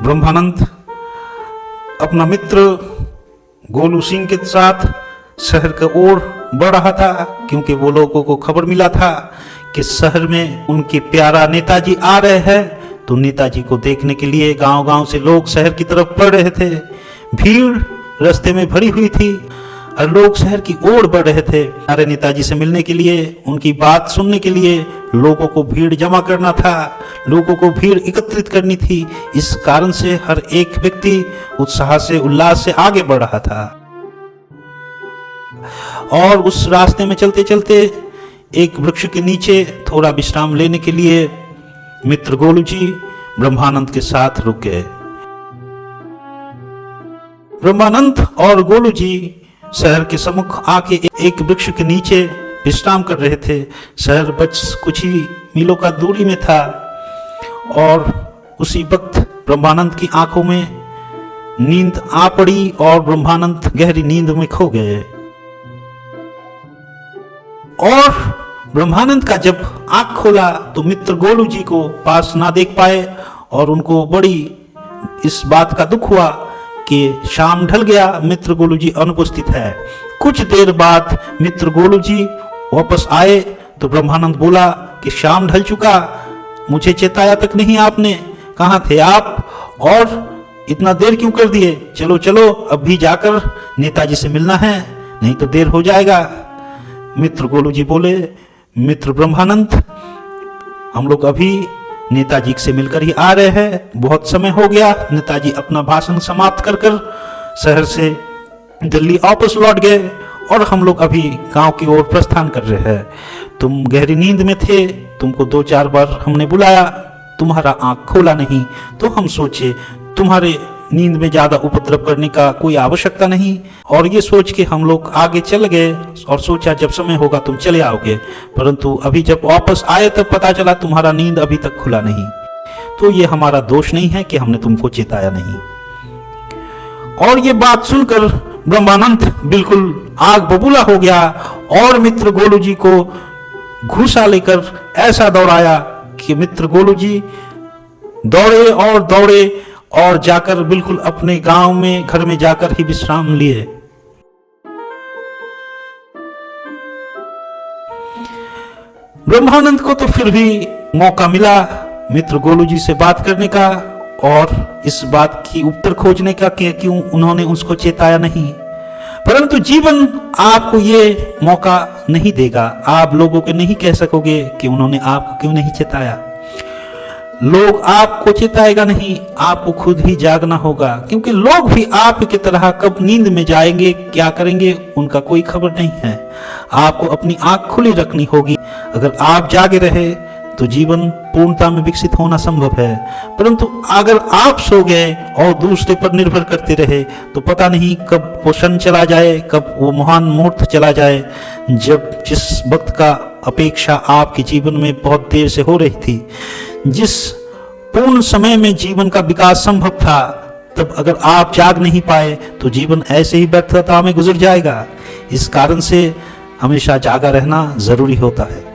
ब्रह्मानंद अपना मित्र गोलू सिंह के साथ शहर की ओर बढ़ रहा था, क्योंकि वो लोगों को खबर मिला था कि शहर में उनके प्यारा नेताजी आ रहे हैं। तो नेताजी को देखने के लिए गांव-गांव से लोग शहर की तरफ बढ़ रहे थे। भीड़ रास्ते में भरी हुई थी और लोग शहर की ओर बढ़ रहे थे। हमारे नेताजी से मिलने के लिए, उनकी बात सुनने के लिए लोगों को भीड़ जमा करना था, लोगों को भीड़ एकत्रित करनी थी। इस कारण से हर एक व्यक्ति उत्साह से, उल्लास से आगे बढ़ रहा था। और उस रास्ते में चलते चलते एक वृक्ष के नीचे थोड़ा विश्राम लेने के लिए मित्र गोलू जी ब्रह्मानंद के साथ रुक गए। ब्रह्मानंद और गोलू जी शहर के सम्मुख आके एक वृक्ष के नीचे विश्राम कर रहे थे। शहर बस कुछ ही मीलों का दूरी में था और उसी वक्त ब्रह्मानंद की आंखों में नींद आ पड़ी और ब्रह्मानंद गहरी नींद में खो गए। और ब्रह्मानंद का जब आंख खोला तो मित्र गोलू जी को पास ना देख पाए और उनको बड़ी इस बात का दुख हुआ कि शाम ढल गया, मित्र गोलू जी अनुपस्थित है। कुछ देर बाद मित्र गोलू जी वापस आए तो ब्रह्मानंद बोला कि शाम ढल चुका, मुझे चेताया तक नहीं आपने, कहाँ थे आप और इतना देर क्यों कर दिए? चलो चलो अभी जाकर नेताजी से मिलना है, नहीं तो देर हो जाएगा। मित्र गोलू जी बोले, मित्र ब्रह्मानंद, हम लोग अभी नेताजी से मिलकर ही आ रहे हैं, बहुत समय हो गया। नेताजी अपना भाषण समाप्त कर शहर से दिल्ली वापस लौट गए और हम लोग अभी गांव की ओर प्रस्थान कर रहे हैं। तुम गहरी नींद में थे, तुमको 2-4 बार हमने बुलाया, तुम्हारा आंख खोला नहीं, तो हम सोचे तुम्हारे नींद में ज्यादा उपद्रव करने का कोई आवश्यकता नहीं, और ये सोच के हम लोग आगे चल गए और सोचा जब समय होगा तुम चले आओगे। परंतु अभी जब वापस आए तब पता चला तुम्हारा नींद अभी तक खुला नहीं। तो ये हमारा दोष नहीं है कि हमने तुमको चेताया नहीं। और ये बात सुनकर ब्रह्मानंद बिल्कुल आग बबूला हो गया और मित्र गोलू जी को घूसा लेकर ऐसा दौड़ाया कि मित्र गोलू जी दौड़े और दौड़े और जाकर बिल्कुल अपने गांव में, घर में जाकर ही विश्राम लिए। ब्रह्मानंद को तो फिर भी मौका मिला मित्र गोलू जी से बात करने का और इस बात की उत्तर खोजने का कि क्यों उन्होंने उसको चेताया नहीं। परंतु जीवन आपको ये मौका नहीं देगा। आप लोगों को नहीं कह सकोगे कि उन्होंने आपको क्यों नहीं चेताया। लोग आपको चेताएगा नहीं, आपको खुद ही जागना होगा, क्योंकि लोग भी आपकी तरह कब नींद में जाएंगे, क्या करेंगे, उनका कोई खबर नहीं है। आपको अपनी आंख खुली रखनी होगी। अगर आप जागे रहे तो जीवन पूर्णता में विकसित होना संभव है, परंतु अगर आप सो गए और दूसरे पर निर्भर करते रहे तो पता नहीं कब वो क्षण चला जाए, कब वो महान मुहूर्त चला जाए, जब जिस वक्त का अपेक्षा आपके जीवन में बहुत देर से हो रही थी, जिस पूर्ण समय में जीवन का विकास संभव था, तब अगर आप जाग नहीं पाए तो जीवन ऐसे ही व्यर्थता में गुजर जाएगा। इस कारण से हमेशा जागा रहना जरूरी होता है।